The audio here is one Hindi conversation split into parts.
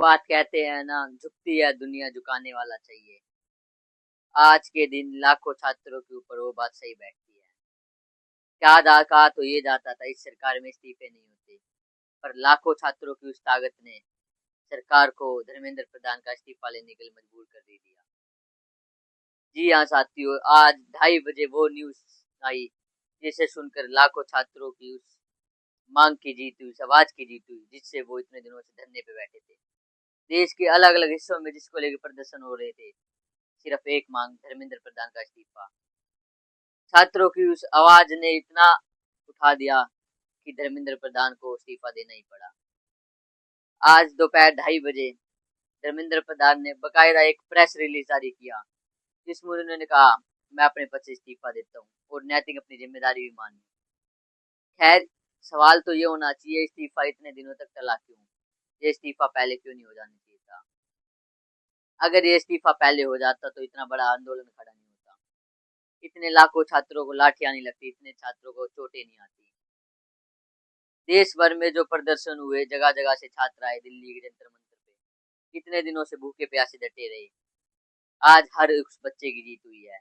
बात कहते हैं ना, झुकती है दुनिया झुकाने वाला चाहिए। आज के दिन लाखों छात्रों के ऊपर वो बात सही बैठती है। कहा तो ये जाता था इस सरकार में इस्तीफे नहीं होते, पर लाखों छात्रों की उस ताकत ने सरकार को धर्मेंद्र प्रधान का इस्तीफा लेने के लिए मजबूर कर दे दिया। जी हाँ साथियों, आज 2:30 बजे वो न्यूज आई जिसे सुनकर लाखों छात्रों की उस मांग की जीत हुई, आवाज की जीत हुई, जिससे वो इतने दिनों से धरने पे बैठे थे। देश के अलग अलग हिस्सों में जिसको लेकर प्रदर्शन हो रहे थे, सिर्फ एक मांग, धर्मेंद्र प्रधान का इस्तीफा। छात्रों की उस आवाज ने इतना उठा दिया कि धर्मेंद्र प्रधान को इस्तीफा देना ही पड़ा। आज दोपहर 2:30 बजे धर्मेंद्र प्रधान ने बकायदा एक प्रेस रिलीज जारी किया, जिसमें उन्होंने कहा मैं अपने पद से इस्तीफा देता हूँ और नैतिक अपनी जिम्मेदारी भी मानी। खैर, सवाल तो ये होना चाहिए इस्तीफा इतने दिनों तक टला क्यों? ये इस्तीफा पहले क्यों नहीं हो जाना चाहिए था? अगर ये इस्तीफा पहले हो जाता तो इतना बड़ा आंदोलन खड़ा नहीं होता, इतने लाखों छात्रों को लाठियां नहीं लगती, इतने छात्रों को चोटें नहीं आती। देश भर में जो प्रदर्शन हुए, जगह जगह से छात्र आए दिल्ली के जंतर मंतर पे, इतने दिनों से भूखे प्यासे डटे रहे। आज हर उस बच्चे की जीत हुई है।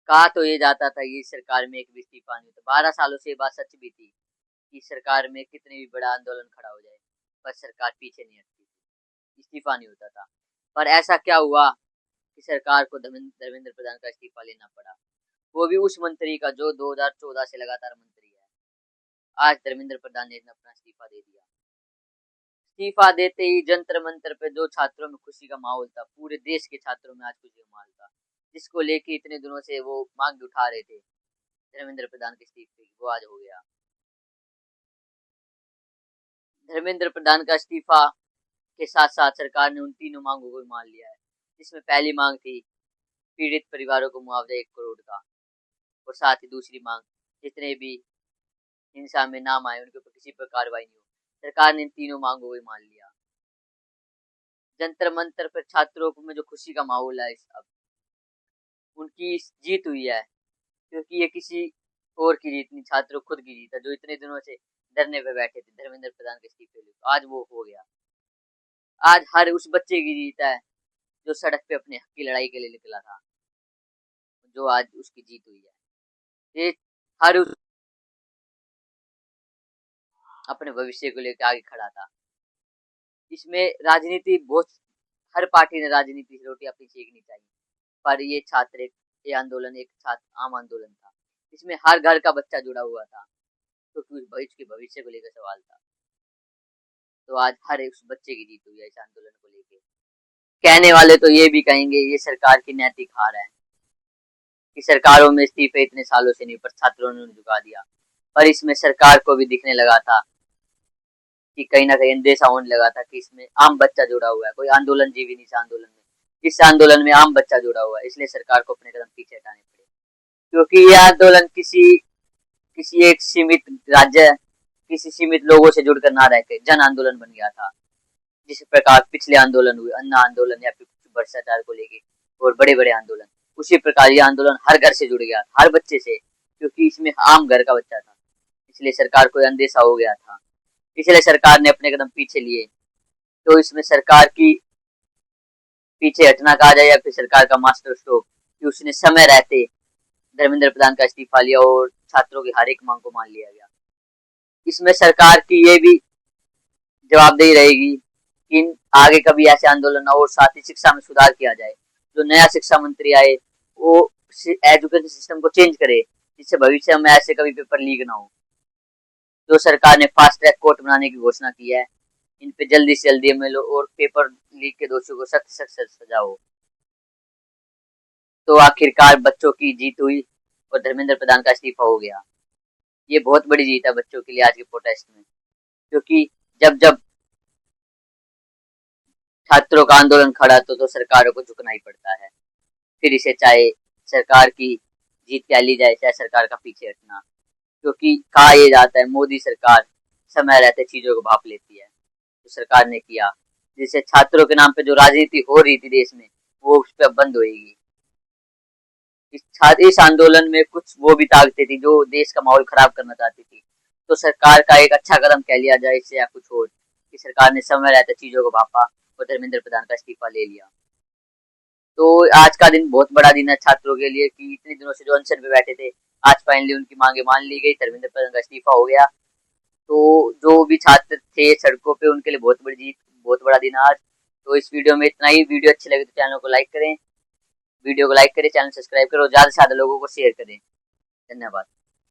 कहा तो ये जाता था ये सरकार में एक भी इस्तीफा नहीं होता। 12 सालों से ये बात सच भी थी कि सरकार में कितने भी बड़ा आंदोलन खड़ा हो जाए, पर सरकार पीछे नहीं हटती थी, इस्तीफा नहीं होता था। पर ऐसा क्या हुआ कि सरकार को धर्मेंद्र प्रधान का इस्तीफा लेना पड़ा, वो भी उस मंत्री का जो 2014 से लगातार मंत्री है। आज धर्मेंद्र प्रधान ने अपना इस्तीफा दे दिया। इस्तीफा देते ही जंतर मंतर पे जो छात्रों में खुशी का माहौल था, पूरे देश के छात्रों में आज खुशी का माहौल था, जिसको लेके इतने दिनों से वो मांग उठा रहे थे धर्मेंद्र प्रधान के इस्तीफे की, वो आज हो गया। धर्मेंद्र प्रधान का इस्तीफा के साथ साथ सरकार ने उन तीनों मांगों को मान लिया है, जिसमें पहली मांग थी पीड़ित परिवारों को मुआवजा 1 करोड़ का, और साथ ही दूसरी मांग जितने भी हिंसा में नाम आए उनके ऊपर किसी पर कार्रवाई नहीं हो। सरकार ने इन तीनों मांगों को मान लिया। जंतर मंतर पर छात्रों में जो खुशी का माहौल है, अब उनकी जीत हुई है, क्योंकि ये किसी और की जीत नहीं, छात्रों खुद की जीत है, जो इतने दिनों से धरने पे बैठे थे धर्मेंद्र प्रधान के इस्तीफे लिए। आज वो हो गया। आज हर उस बच्चे की जीत है जो सड़क पे अपने हक की लड़ाई के लिए निकला था, जो आज उसकी जीत हुई है। ये हर उस अपने भविष्य को लेकर आगे खड़ा था। इसमें राजनीति बहुत, हर पार्टी ने राजनीति से रोटी अपनी सेकनी चाहिए, पर ये छात्र ये आंदोलन एक छात्र आम आंदोलन था। इसमें हर घर का बच्चा जुड़ा हुआ था, क्योंकि उसके भविष्य को लेकर सवाल था। तो आज हर एक बच्चे की जीत हुई है इस आंदोलन को लेकर। कहने वाले तो ये भी कहेंगे ये सरकार की नैतिक हार है कि सरकारों में इस्तीफे इतने सालों से नहीं, पर छात्रों ने झुका दिया। पर इसमें सरकार को भी दिखने लगा था कि कहीं ना कहीं अंदेशा होने लगा था कि इसमें आम बच्चा जुड़ा हुआ है, कोई आंदोलन जीवी नहीं इस आंदोलन में, इस आंदोलन में आम बच्चा जुड़ा हुआ है, इसलिए सरकार को अपने कदम पीछे हटाने पड़े। क्योंकि यह आंदोलन किसी एक सीमित राज्य, किसी सीमित लोगों से जुड़कर ना रहकर जन आंदोलन बन गया था। जिस प्रकार पिछले आंदोलन हुए, अन्ना आंदोलन या फिर भ्रष्टाचार को लेके और बड़े बड़े आंदोलन, उसी प्रकार ये आंदोलन हर घर से जुड़ गया, हर बच्चे से, क्योंकि इसमें आम घर का बच्चा था, इसलिए सरकार को अंदेशा हो गया था, इसलिए सरकार ने अपने कदम पीछे लिए। तो इसमें सरकार की पीछे हटना कहा जाए या फिर सरकार का मास्टर स्ट्रोक कि उसने समय रहते धर्मेंद्र प्रधान का इस्तीफा लिया और छात्रों की हर एक मांग को मान लिया गया। इसमें सरकार की ये भी जवाबदेही रहेगी कि आगे कभी ऐसे आंदोलन ना हो, और साथ ही शिक्षा में सुधार किया जाए। जो नया शिक्षा मंत्री आए वो एजुकेशन सिस्टम को चेंज करे, जिससे भविष्य में ऐसे कभी पेपर लीक ना हो। जो सरकार ने फास्ट ट्रैक कोर्ट बनाने की घोषणा की है, इन पे जल्दी से जल्दी अमल हो और पेपर लीक के दोषियों को सख्त सख्त सजा हो। तो आखिरकार बच्चों की जीत हुई और धर्मेंद्र प्रधान का इस्तीफा हो गया। ये बहुत बड़ी जीत है बच्चों के लिए आज के प्रोटेस्ट में, क्योंकि जब जब छात्रों का आंदोलन खड़ा तो सरकारों को झुकना ही पड़ता है, फिर इसे चाहे सरकार की जीत कह ली जाए, चाहे सरकार का पीछे हटना। क्योंकि कहा यह जाता है मोदी सरकार समय रहते चीजों को भाप लेती है, तो सरकार ने किया, जिससे छात्रों के नाम पे जो राजनीति हो रही थी देश में वो उस पर बंद होगी। इस आंदोलन में कुछ वो भी ताकतें थी जो देश का माहौल खराब करना चाहती थी, तो सरकार का एक अच्छा कदम कह लिया जाए इससे या कुछ और, कि सरकार ने समय रहते चीजों को भापा और धर्मेंद्र प्रधान का इस्तीफा ले लिया। तो आज का दिन बहुत बड़ा दिन है छात्रों के लिए कि इतने दिनों से जो अनशन पे बैठे थे, आज फाइनली उनकी मांगे मान ली गई, धर्मेंद्र प्रधान का इस्तीफा हो गया। तो जो भी छात्र थे सड़कों पे उनके लिए बहुत बड़ी जीत, बहुत बड़ा दिन आज। तो इस वीडियो में इतना ही। वीडियो अच्छी लगे तो चैनल को लाइक करें, वीडियो को लाइक करें, चैनल सब्सक्राइब करें और ज्यादा से ज्यादा लोगों को शेयर करें। धन्यवाद।